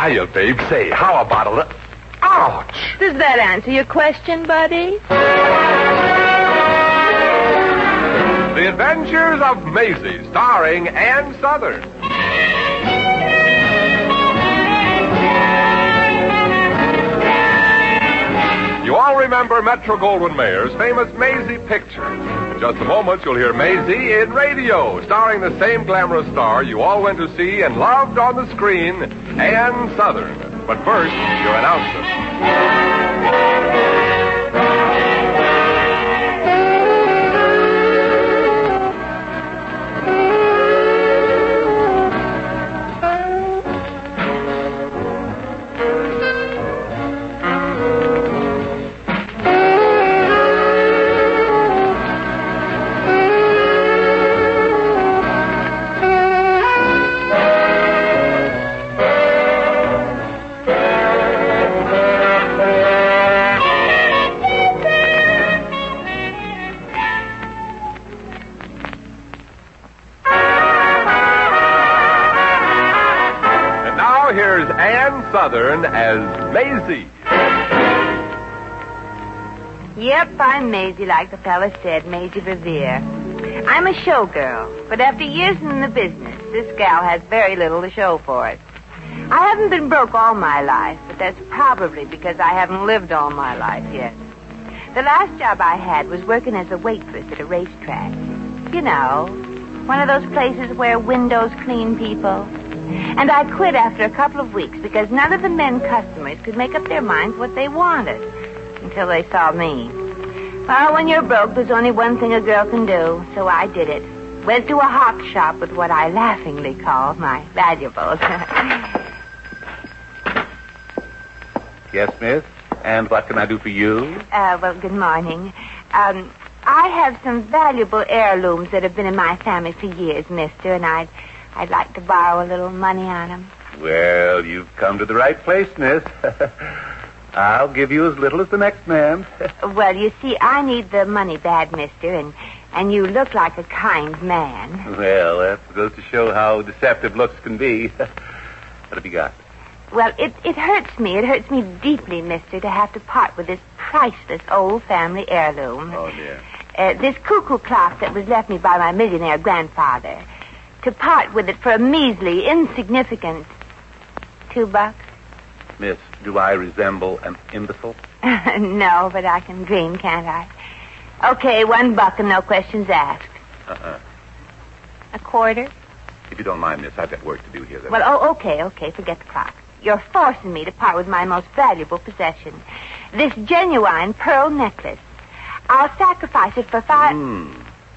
Hiya, babe. Say, how about a little... Ouch! Does that answer your question, buddy? The Adventures of Maisie, starring Ann Southern. You all remember Metro-Goldwyn-Mayer's famous Maisie picture. In just a moment, you'll hear Maisie in radio, starring the same glamorous star you all went to see and loved on the screen, Ann Southern. But first, your announcer. Here's Ann Southern as Maisie. Yep, I'm Maisie, like the fella said, Maisie Revere. I'm a showgirl, but after years in the business, this gal has very little to show for it. I haven't been broke all my life, but that's probably because I haven't lived all my life yet. The last job I had was working as a waitress at a racetrack. You know, one of those places where windows clean people. And I quit after a couple of weeks because none of the men customers could make up their minds what they wanted until they saw me. Well, when you're broke, there's only one thing a girl can do, so I did it. Went to a hawk shop with what I laughingly call my valuables. Yes, miss? And what can I do for you? Well, good morning. I have some valuable heirlooms that have been in my family for years, mister, and I'd like to borrow a little money on them. Well, you've come to the right place, miss. I'll give you as little as the next man. Well, you see, I need the money bad, mister, and you look like a kind man. Well, that goes to show how deceptive looks can be. What have you got? Well, it hurts me. It hurts me deeply, mister, to have to part with this priceless old family heirloom. Oh, dear. This cuckoo clock that was left me by my millionaire grandfather. To part with it for a measly, insignificant $2. Miss, do I resemble an imbecile? No, but I can dream, can't I? Okay, $1 and no questions asked. A quarter? If you don't mind, miss, I've got work to do here. Well, okay, forget the clock. You're forcing me to part with my most valuable possession. This genuine pearl necklace. I'll sacrifice it for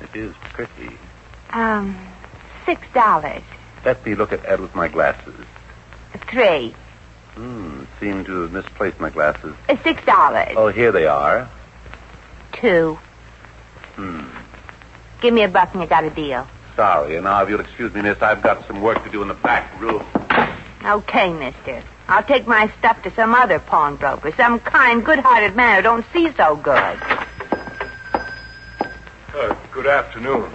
It is pretty. $6. Let me look at it with my glasses. $3. Seem to have misplaced my glasses. $6. Oh, here they are. $2. Give me $1 and you got a deal. Sorry, and now if you'll excuse me, miss, I've got some work to do in the back room. Okay, mister. I'll take my stuff to some other pawnbroker, some kind, good-hearted man who don't see so good. Good afternoon.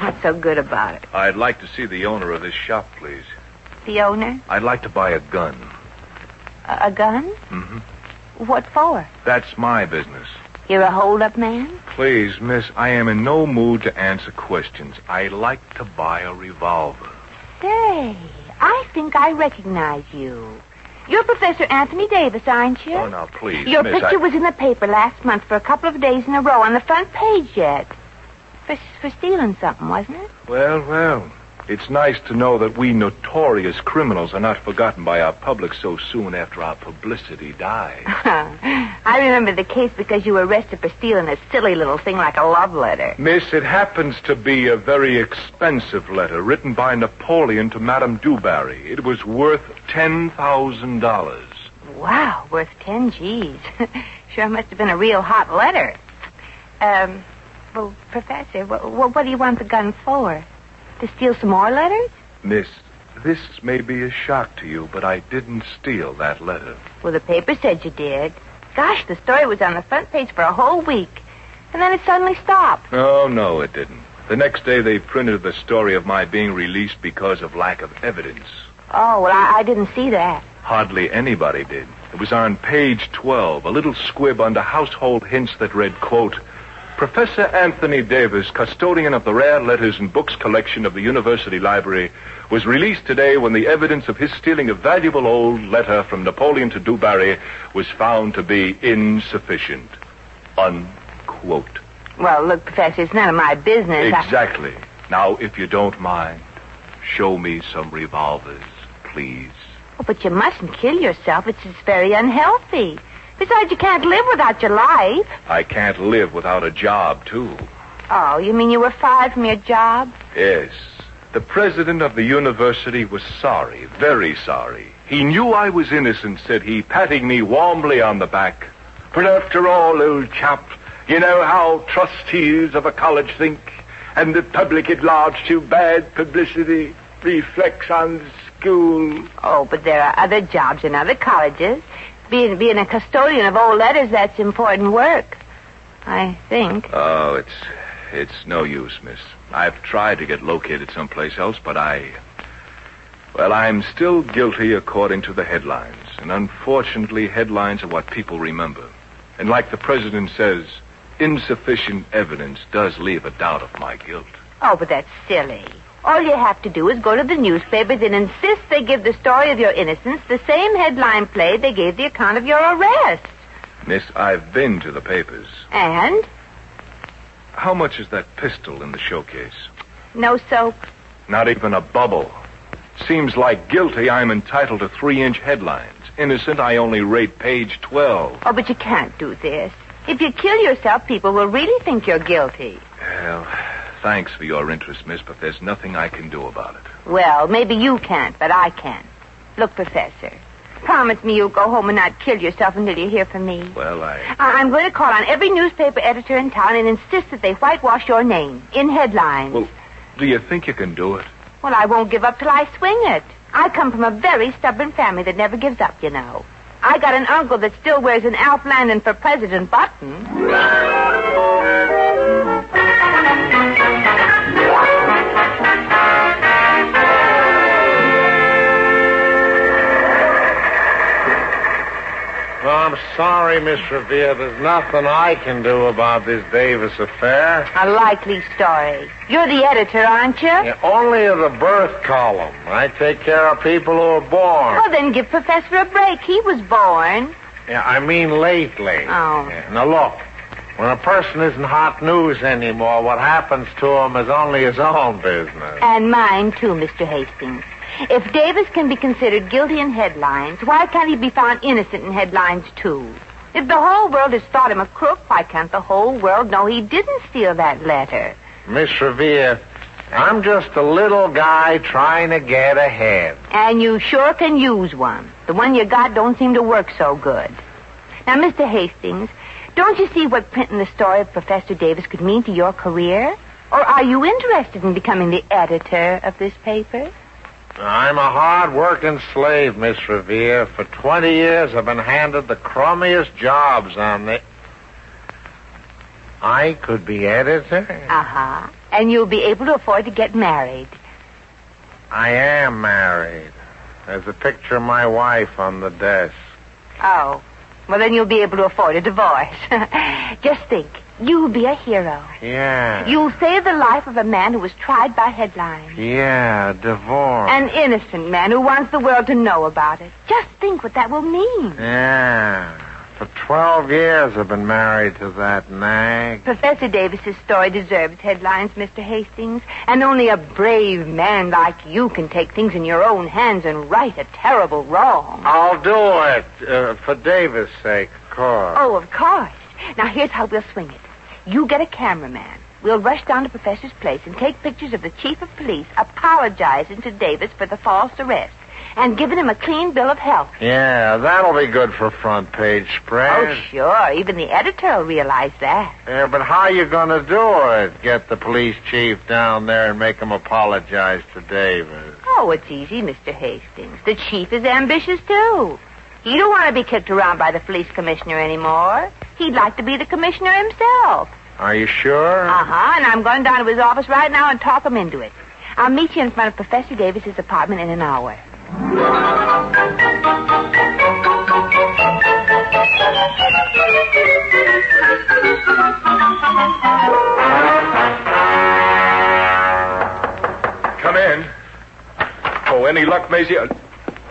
What's so good about it? I'd like to see the owner of this shop, please. The owner? I'd like to buy a gun. A gun? Mm-hmm. What for? That's my business. You're a hold-up man? Please, miss, I am in no mood to answer questions. I like to buy a revolver. Say, I think I recognize you. You're Professor Anthony Davis, aren't you? Oh, now, please, Your miss, picture was in the paper last month for a couple of days in a row on the front page yet. For stealing something, wasn't it? Well. It's nice to know that we notorious criminals are not forgotten by our public so soon after our publicity dies. I remember the case because you were arrested for stealing a silly little thing like a love letter. Miss, it happens to be a very expensive letter written by Napoleon to Madame du Barry. It was worth $10,000. Wow, worth 10 G's. Sure must have been a real hot letter. Well, Professor, what do you want the gun for? To steal some more letters? Miss, this may be a shock to you, but I didn't steal that letter. Well, the paper said you did. Gosh, the story was on the front page for a whole week. And then it suddenly stopped. Oh, no, it didn't. The next day they printed the story of my being released because of lack of evidence. Oh, well, I didn't see that. Hardly anybody did. It was on page 12, a little squib under household hints that read, quote, Professor Anthony Davis, custodian of the rare letters and books collection of the University Library, was released today when the evidence of his stealing a valuable old letter from Napoleon to Dubarry was found to be insufficient. Unquote. Well, look, Professor, it's none of my business. Exactly. Now, if you don't mind, show me some revolvers, please. Oh, but you mustn't kill yourself. It's very unhealthy. Besides, you can't live without your life. I can't live without a job, too. Oh, you mean you were fired from your job? Yes. The president of the university was sorry, very sorry. He knew I was innocent, said he, patting me warmly on the back. But after all, old chap, you know how trustees of a college think, and the public at large too bad publicity reflects on the school. Oh, but there are other jobs in other colleges. Being a custodian of old letters, that's important work, I think. Oh, it's no use, miss. I've tried to get located someplace else, but I'm still guilty according to the headlines. And unfortunately, headlines are what people remember. And like the president says, insufficient evidence does leave a doubt of my guilt. Oh, but that's silly. All you have to do is go to the newspapers and insist they give the story of your innocence the same headline play they gave the account of your arrest. Miss, I've been to the papers. And? How much is that pistol in the showcase? No soap. Not even a bubble. Seems like guilty, I'm entitled to 3-inch headlines. Innocent, I only rate page 12. Oh, but you can't do this. If you kill yourself, people will really think you're guilty. Well, thanks for your interest, miss, but there's nothing I can do about it. Well, maybe you can't, but I can. Look, Professor, promise me you'll go home and not kill yourself until you hear from me. Well, I'm going to call on every newspaper editor in town and insist that they whitewash your name in headlines. Well, do you think you can do it? Well, I won't give up till I swing it. I come from a very stubborn family that never gives up, you know. I got an uncle that still wears an Alf Landon for President button. Well, I'm sorry, Miss Revere. There's nothing I can do about this Davis affair. A likely story. You're the editor, aren't you? Yeah, only of the birth column. I take care of people who are born. Well, then give Professor a break. He was born. Yeah, I mean lately. Oh. Yeah. Now, look. When a person isn't hot news anymore, what happens to him is only his own business. And mine, too, Mr. Hastings. If Davis can be considered guilty in headlines, why can't he be found innocent in headlines, too? If the whole world has thought him a crook, why can't the whole world know he didn't steal that letter? Miss Revere, I'm just a little guy trying to get ahead. And you sure can use one. The one you got don't seem to work so good. Now, Mr. Hastings, don't you see what printing the story of Professor Davis could mean to your career? Or are you interested in becoming the editor of this paper? I'm a hard-working slave, Miss Revere. For 20 years, I've been handed the crummiest jobs on the... I could be editor? Uh-huh. And you'll be able to afford to get married. I am married. There's a picture of my wife on the desk. Oh. Well, then you'll be able to afford a divorce. Just think. You'll be a hero. Yeah. You'll save the life of a man who was tried by headlines. Yeah, divorce. An innocent man who wants the world to know about it. Just think what that will mean. Yeah. For 12 years I've been married to that nag. Professor Davis's story deserves headlines, Mr. Hastings. And only a brave man like you can take things in your own hands and right a terrible wrong. I'll do it. For Davis' sake, of course. Oh, of course. Now, here's how we'll swing it. You get a cameraman. We'll rush down to Professor's place and take pictures of the chief of police apologizing to Davis for the false arrest and giving him a clean bill of health. Yeah, that'll be good for front page spread. Oh, sure. Even the editor will realize that. Yeah, but how you going to do it? Get the police chief down there and make him apologize to Davis? Oh, it's easy, Mr. Hastings. The chief is ambitious, too. He don't want to be kicked around by the police commissioner anymore. He'd like to be the commissioner himself. Are you sure? Uh-huh, and I'm going down to his office right now and talk him into it. I'll meet you in front of Professor Davis's apartment in an hour. Come in. Oh, any luck, Maisie?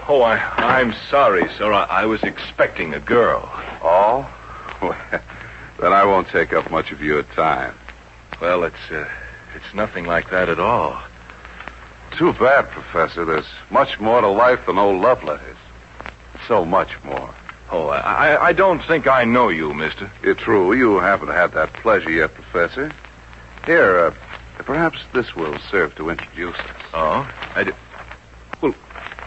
Oh, I'm sorry, sir. I was expecting a girl. Oh? Well, then I won't take up much of your time. Well, it's nothing like that at all. Too bad, Professor. There's much more to life than old love letters. So much more. Oh, I don't think I know you, mister. It's true. You haven't had that pleasure yet, Professor. Here, perhaps this will serve to introduce us. Oh? Well,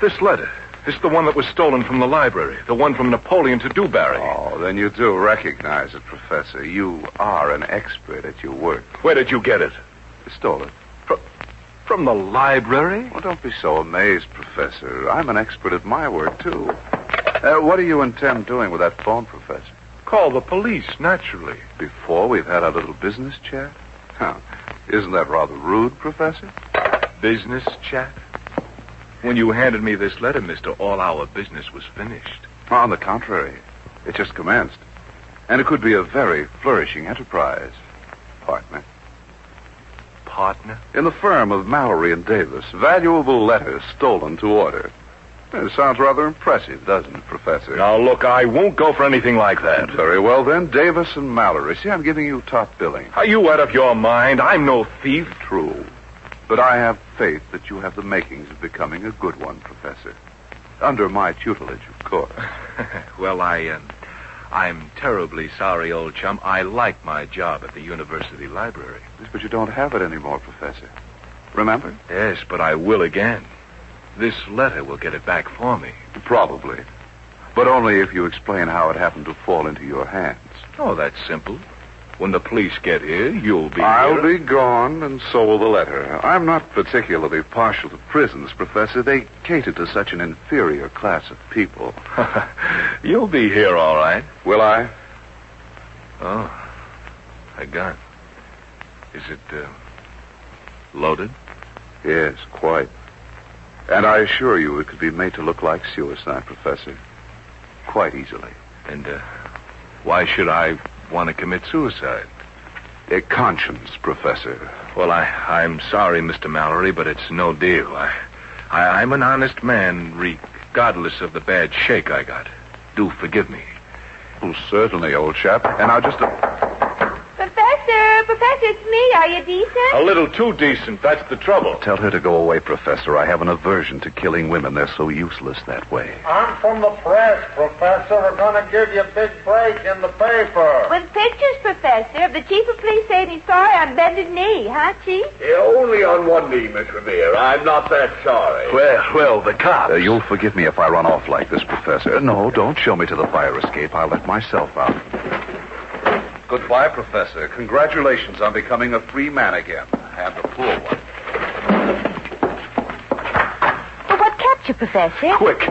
this letter. It's the one that was stolen from the library. The one from Napoleon to Dewberry. Oh, then you do recognize it, Professor. You are an expert at your work. Where did you get it? You stole it. From the library? Well, don't be so amazed, Professor. I'm an expert at my work, too. What do you intend doing with that phone, Professor? Call the police, naturally. Before we've had our little business chat? Huh. Isn't that rather rude, Professor? Business chat? When you handed me this letter, mister, all our business was finished. On the contrary, it just commenced. And it could be a very flourishing enterprise. Partner. Partner? In the firm of Mallory and Davis, valuable letters stolen to order. It sounds rather impressive, doesn't it, Professor? Now, look, I won't go for anything like that. Very well, then. Davis and Mallory. See, I'm giving you top billing. Are you out of your mind? I'm no thief. True. But I have faith that you have the makings of becoming a good one, Professor. Under my tutelage, of course. Well, I'm terribly sorry, old chum. I like my job at the university library. Yes, but you don't have it anymore, Professor. Remember? Yes, but I will again. This letter will get it back for me. Probably. But only if you explain how it happened to fall into your hands. Oh, that's simple. When the police get here, you'll be I'll here. be gone, and so will the letter. I'm not particularly partial to prisons, Professor. They cater to such an inferior class of people. You'll be here, all right. Will I? Oh, a gun. Is it, loaded? Yes, quite. And I assure you it could be made to look like suicide, Professor. Quite easily. And, why should I want to commit suicide? A conscience, Professor. Well, I'm sorry, Mr. Mallory, but it's no deal. I'm an honest man, regardless of the bad shake I got. Do forgive me. Well, certainly, old chap. And I'll just... Professor, it's me. Are you decent? A little too decent. That's the trouble. Tell her to go away, Professor. I have an aversion to killing women. They're so useless that way. I'm from the press, Professor. We're going to give you a big break in the paper. With pictures, Professor, of the chief of police saying he's sorry on bended knee, huh, Chief? Only on one knee, Miss Revere. I'm not that sorry. Well, the cops. You'll forgive me if I run off like this, Professor. No, don't show me to the fire escape. I'll let myself out. Goodbye, Professor. Congratulations on becoming a free man again. And a poor one. Well, what kept you, Professor? Quick.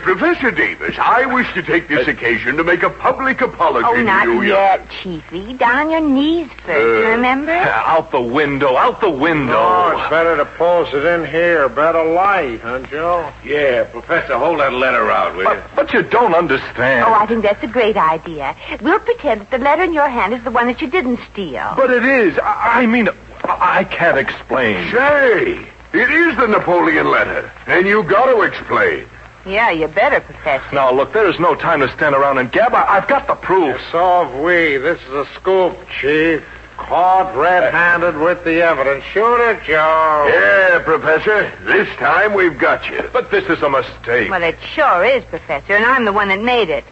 Professor Davis, I wish to take this occasion to make a public apology Oh, to not you. yet, Chiefy. Down on your knees first, you remember? Out the window. Oh, it's better to pose it in here. Better light, huh, Joe? Yeah, Professor, hold that letter out, will you? But you don't understand. Oh, I think that's a great idea. We'll pretend that the letter in your hand is the one that you didn't steal. But it is. I mean, I can't explain. Say, it is the Napoleon letter, and you got to explain. Yeah, you better, Professor. Now, look, there is no time to stand around and gab. I've got the proof. So have we. This is a scoop, Chief. Caught red-handed with the evidence. Shoot it, Joe. Yeah, Professor, this time we've got you. But this is a mistake. Well, it sure is, Professor, and I'm the one that made it.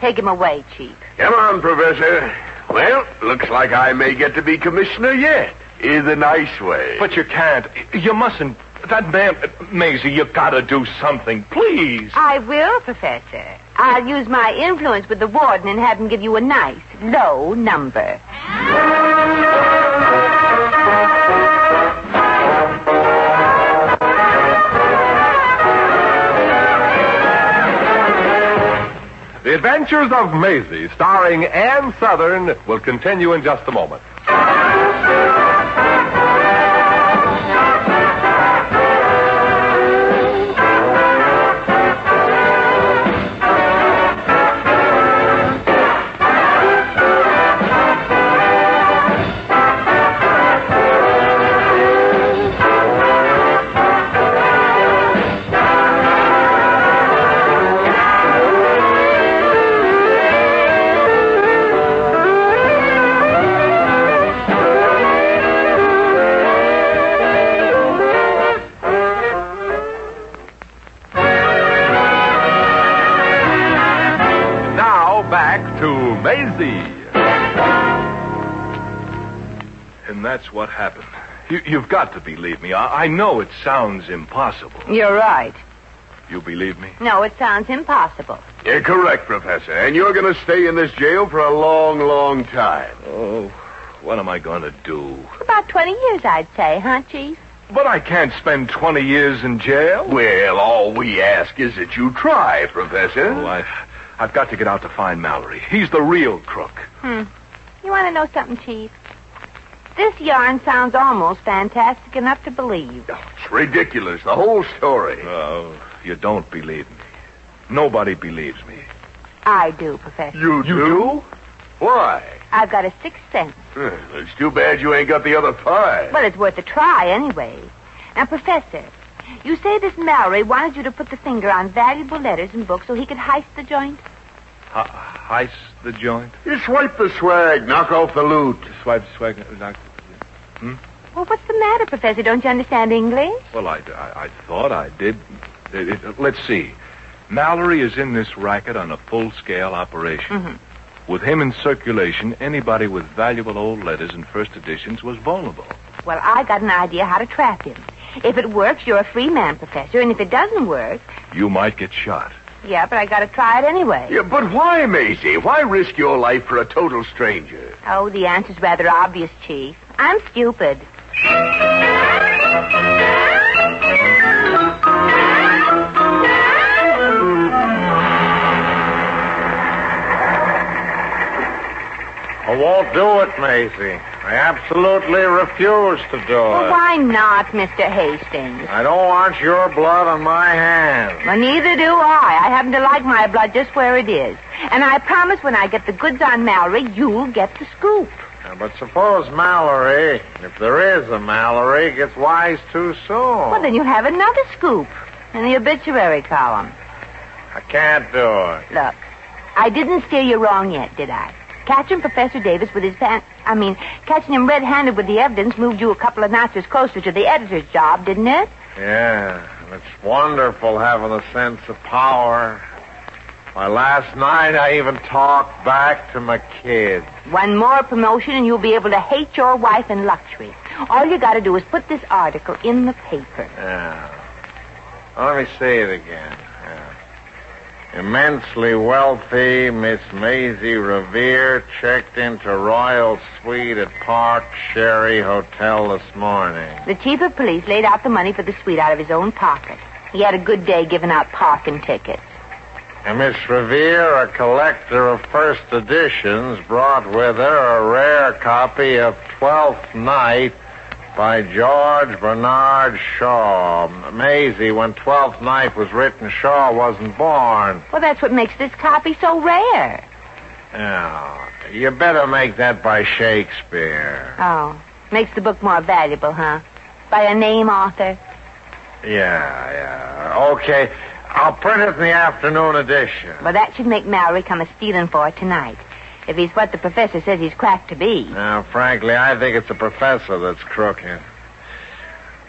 Take him away, Chief. Come on, Professor. Well, looks like I may get to be commissioner yet. In the nice way. But you can't. You mustn't. That man, Maisie, you gotta do something, please. I will, Professor. I'll use my influence with the warden and have him give you a nice, low number. The Adventures of Maisie, starring Ann Southern, will continue in just a moment. to Maisie. And that's what happened. You've got to believe me. I know it sounds impossible. You're right. You believe me? No, it sounds impossible. You're correct, Professor. And you're going to stay in this jail for a long, long time. Oh, what am I going to do? About 20 years, I'd say, huh, Chief? But I can't spend 20 years in jail. Well, all we ask is that you try, Professor. Oh, I've got to get out to find Mallory. He's the real crook. You want to know something, Chief? This yarn sounds almost fantastic enough to believe. Oh, it's ridiculous, the whole story. Oh, you don't believe me. Nobody believes me. I do, Professor. You do? Why? I've got a sixth sense. It's too bad you ain't got the other five. Well, it's worth a try anyway. Now, Professor, you say this Mallory wanted you to put the finger on valuable letters and books so he could heist the joint? Heist the joint? You swipe the swag, knock off the loot. Swipe, swag, knock. Well, what's the matter, Professor? Don't you understand English? Well, I thought I did. Let's see. Mallory is in this racket on a full-scale operation. With him in circulation, anybody with valuable old letters and first editions was vulnerable. Well, I got an idea how to trap him. If it works, you're a free man, Professor, and if it doesn't work... You might get shot. Yeah, but I got to try it anyway. Yeah, but why, Maisie? Why risk your life for a total stranger? Oh, the answer's rather obvious, Chief. I'm stupid. I won't do it, Maisie. I absolutely refuse to do Well, it. why not, Mr. Hastings? I don't want your blood on my hands. Well, neither do I. I happen to like my blood just where it is. And I promise when I get the goods on Mallory, you'll get the scoop. But suppose Mallory, if there is a Mallory, gets wise too soon. Well, then you'll have another scoop in the obituary column. I can't do it. Look, I didn't steer you wrong yet, did I? Catching Professor Davis with his catching him red-handed with the evidence moved you a couple of notches closer to the editor's job, didn't it? Yeah, it's wonderful having a sense of power. Why, last night I even talked back to my kids. One more promotion and you'll be able to hate your wife in luxury. All you got to do is put this article in the paper. Yeah. Let me say it again. Yeah. Immensely wealthy Miss Maisie Revere checked into Royal Suite at Park Sherry Hotel this morning. The chief of police laid out the money for the suite out of his own pocket. He had a good day giving out parking tickets. And Miss Revere, a collector of first editions, brought with her a rare copy of Twelfth Night by George Bernard Shaw. Maisie, when Twelfth Night was written, Shaw wasn't born. Well, that's what makes this copy so rare. Yeah, you better make that by Shakespeare. Oh, makes the book more valuable, huh? By a name author? Yeah. Okay, I'll print it in the afternoon edition. Well, that should make Mallory come a-stealing for it tonight. If he's what the professor says he's cracked to be. Now, frankly, I think it's the professor that's crooked.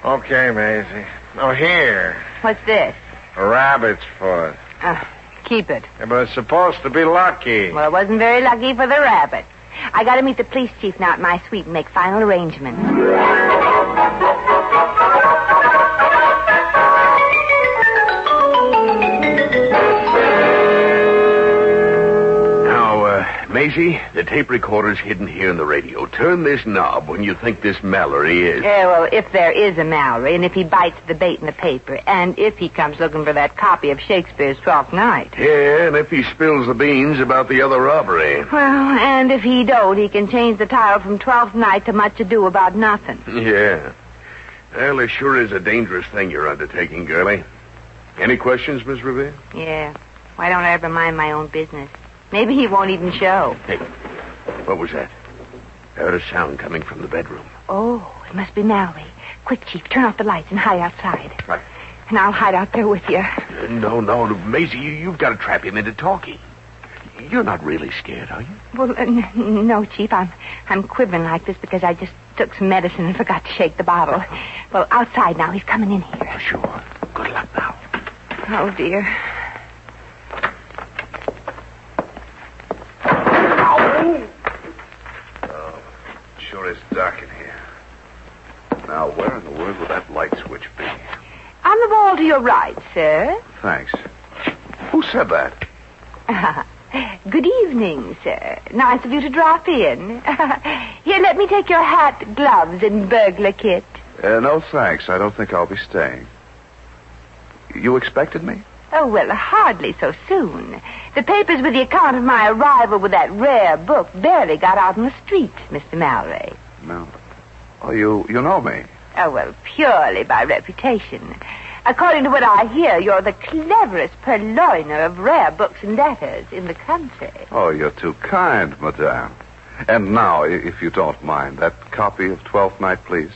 Okay, Maisie. Oh, here. What's this? A rabbit's foot. Keep it. Yeah, but it's supposed to be lucky. Well, it wasn't very lucky for the rabbit. I got to meet the police chief now at my suite and make final arrangements. Maisie, the tape recorder's hidden here in the radio. Turn this knob when you think this Mallory is. Yeah, well, if there is a Mallory, and if he bites the bait in the paper, and if he comes looking for that copy of Shakespeare's Twelfth Night. Yeah, and if he spills the beans about the other robbery. Well, and if he don't, he can change the title from Twelfth Night to Much Ado About Nothing. Yeah. Well, it sure is a dangerous thing you're undertaking, girlie. Any questions, Miss Revere? Yeah. Why don't I ever mind my own business? Maybe he won't even show. Hey, what was that? I heard a sound coming from the bedroom. Oh, it must be Mallory. Quick, Chief, turn off the lights and hide outside. Right. And I'll hide out there with you. No, Maisie, you've got to trap him into talking. You're not really scared, are you? Well, no, Chief. I'm quivering like this because I just took some medicine and forgot to shake the bottle. Well, outside now. He's coming in here. Oh, sure. Good luck now. Oh, dear. Sure is dark in here. Now, where in the world would that light switch be? On the wall to your right, sir. Thanks. Who said that? Good evening, sir. Nice of you to drop in. Here, let me take your hat, gloves, and burglar kit. No, thanks. I don't think I'll be staying. You expected me? Oh, well, hardly so soon. The papers with the account of my arrival with that rare book barely got out on the street, Mr. Mallory. No. Oh, you know me? Oh, well, purely by reputation. According to what I hear, you're the cleverest purloiner of rare books and letters in the country. Oh, you're too kind, madame. And now, if you don't mind, that copy of Twelfth Night, please.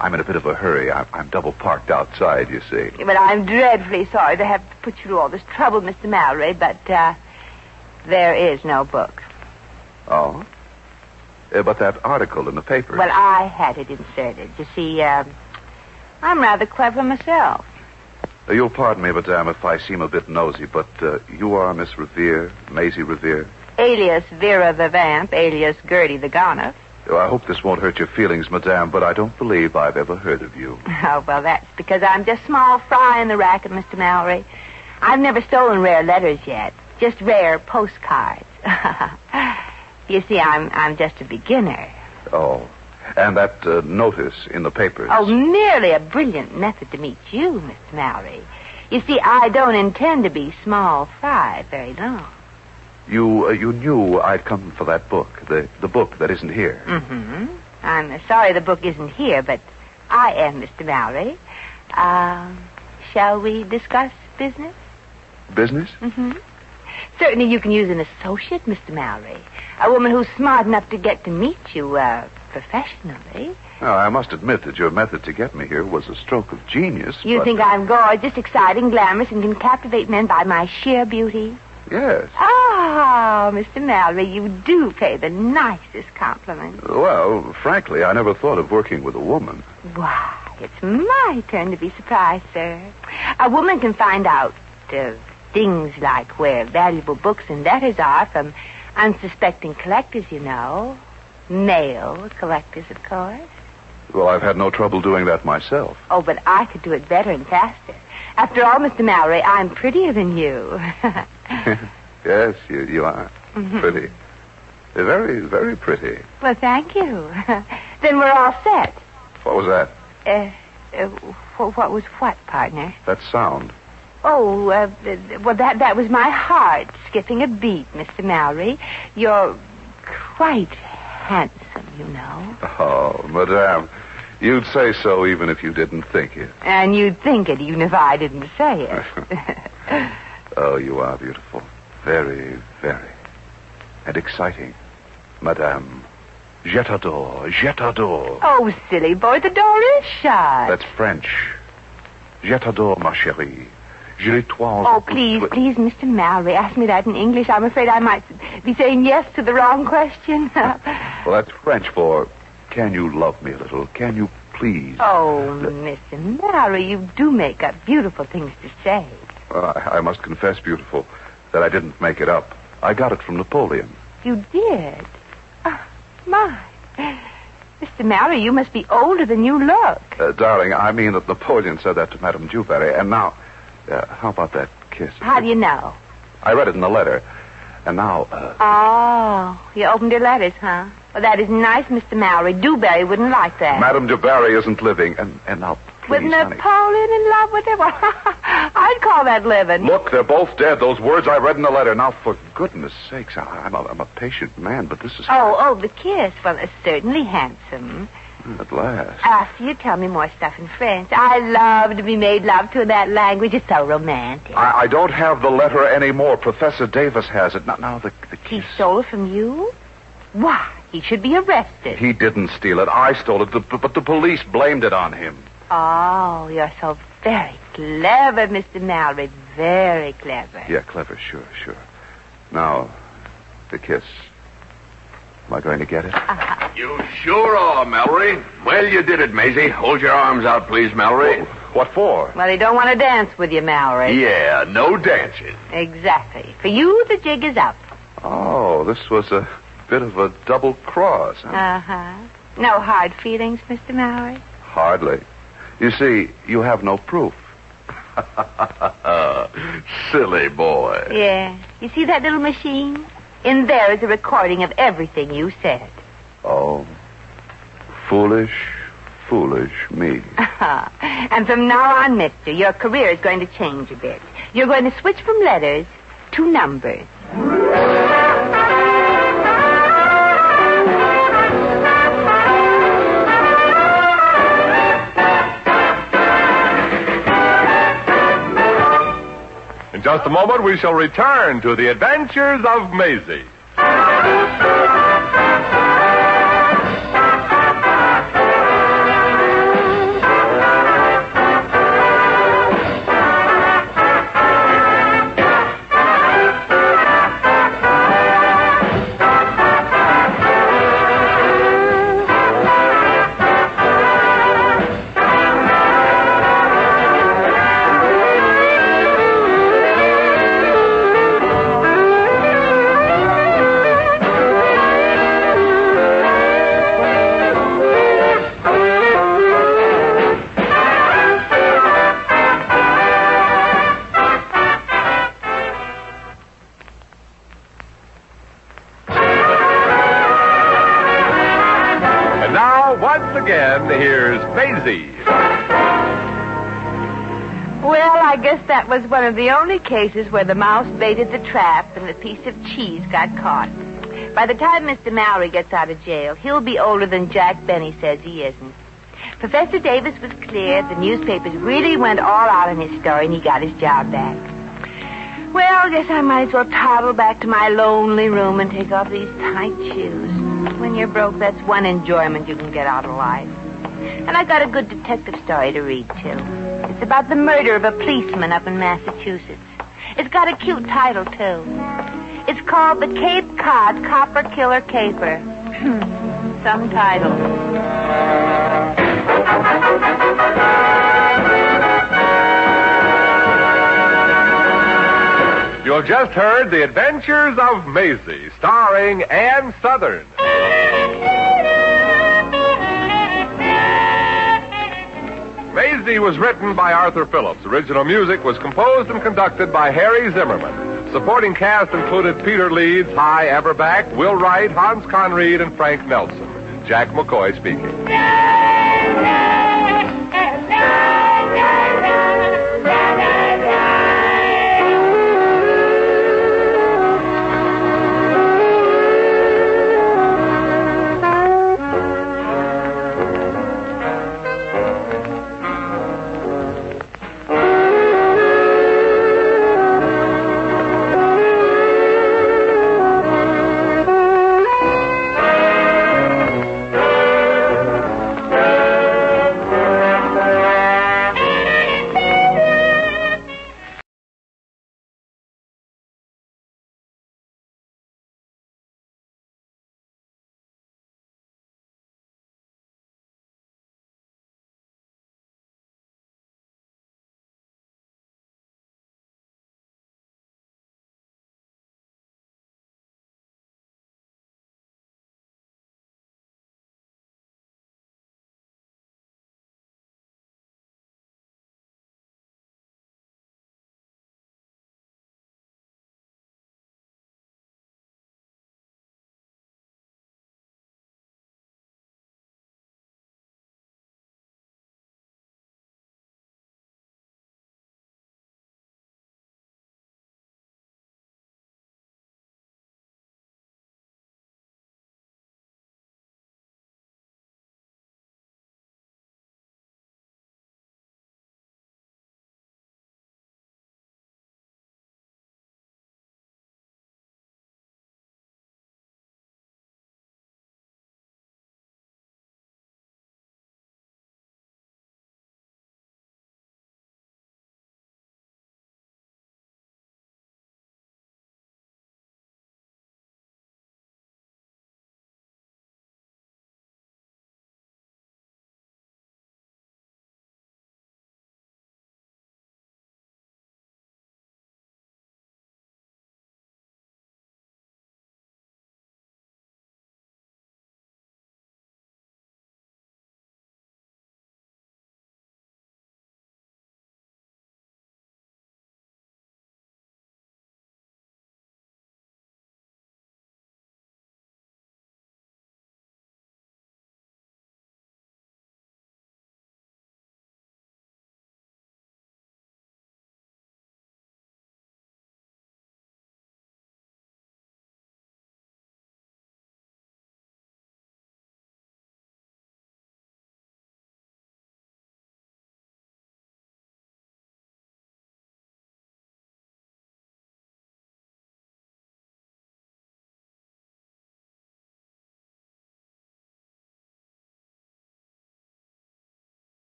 I'm in a bit of a hurry. I'm double parked outside, you see. But I'm dreadfully sorry to have to put you through all this trouble, Mr. Mallory, but there is no book. Oh? But that article in the paper. Well, I had it inserted. You see, I'm rather clever myself. You'll pardon me, madame, if I seem a bit nosy, but you are Miss Revere, Maisie Revere? Alias Vera the Vamp, alias Gertie the Goner. I hope this won't hurt your feelings, madame, but I don't believe I've ever heard of you. Oh, well, that's because I'm just small fry in the racket, Mr. Mallory. I've never stolen rare letters yet, just rare postcards. You see, I'm just a beginner. Oh, and that notice in the papers. Oh, merely a brilliant method to meet you, Mr. Mallory. You see, I don't intend to be small fry very long. You knew I'd come for that book, the book that isn't here. Mm-hmm. I'm sorry the book isn't here, but I am, Mr. Mallory. Shall we discuss business? Business? Mm-hmm. Certainly you can use an associate, Mr. Mallory. A woman who's smart enough to get to meet you, professionally. Now, I must admit that your method to get me here was a stroke of genius. You think I'm gorgeous, exciting, glamorous, and can captivate men by my sheer beauty? Yes. Oh, Mr. Mallory, you do pay the nicest compliment. Well, frankly, I never thought of working with a woman. Why, it's my turn to be surprised, sir. A woman can find out things like where valuable books and letters are from unsuspecting collectors, you know. Male collectors, of course. Well, I've had no trouble doing that myself. Oh, but I could do it better and faster. After all, Mr. Mallory, I'm prettier than you. Yes, you are. Mm-hmm. Pretty. Very, very pretty. Well, thank you. Then we're all set. What was that? What was what, partner? That sound. Oh, well, that was my heart skipping a beat, Mr. Mallory. You're quite handsome, you know. Oh, madame, you'd say so even if you didn't think it. And you'd think it even if I didn't say it. Oh, you are beautiful. Very, very. And exciting. Madame, je t'adore, je t'adore. Oh, silly boy, the door is shut. That's French. Je t'adore, ma chérie. Je l'étoile. Oh, please, Mr. Mallory, ask me that in English. I'm afraid I might be saying yes to the wrong question. Well, that's French for, can you love me a little? Can you please? Oh, Mr. Mallory, you do make up beautiful things to say. I must confess, beautiful, that I didn't make it up. I got it from Napoleon. You did? Oh, my. Mr. Mallory, you must be older than you look. Darling, I mean that Napoleon said that to Madame Dewberry, and now... how about that kiss? How do you know? I read it in the letter. And now, Oh, you opened your letters, huh? Well, that is nice, Mr. Mallory. Dewberry wouldn't like that. Madame Dewberry isn't living. And now, please, with Napoleon in love with her? Well, I'd call that living. Look, they're both dead. Those words I read in the letter. Now, for goodness sakes, I'm a patient man, but this is... Oh, the kiss. Well, it's certainly handsome. At last. After you tell me more stuff in French. I love to be made love to in that language. It's so romantic. I don't have the letter anymore. Professor Davis has it. Now the He kiss. stole it from you? Why, he should be arrested. He didn't steal it. I stole it, but the police blamed it on him. Oh, you're so very clever, Mr. Mallory. Very clever. Yeah, clever, sure. Now, the kiss. Am I going to get it? You sure are, Mallory. Well, you did it, Maisie. Hold your arms out, please, Mallory. What for? Well, he don't want to dance with you, Mallory. Yeah, no dancing. Exactly. For you, the jig is up. Oh, this was a bit of a double cross, huh? Uh-huh. No hard feelings, Mr. Mallory? Hardly. You see, you have no proof. Silly boy. Yeah. You see that little machine? In there is a recording of everything you said. Oh, foolish me. And from now on, mister, your career is going to change a bit. You're going to switch from letters to numbers. In just a moment, we shall return to the adventures of Maisie. Once again, here's Maisie. Well, I guess that was one of the only cases where the mouse baited the trap and the piece of cheese got caught. By the time Mr. Mallory gets out of jail, he'll be older than Jack Benny says he isn't. Professor Davis was clear. The newspapers really went all out on his story, and he got his job back. Well, I guess I might as well toddle back to my lonely room and take off these tight shoes. When you're broke, that's one enjoyment you can get out of life. And I got a good detective story to read, too. It's about the murder of a policeman up in Massachusetts. It's got a cute title, too. It's called The Cape Cod Copper Killer Caper. Some title. You have just heard The Adventures of Maisie, starring Ann Southern. Maisie was written by Arthur Phillips. Original music was composed and conducted by Harry Zimmerman. Supporting cast included Peter Leeds, Hy Averback, Will Wright, Hans Conried, and Frank Nelson. Jack McCoy speaking.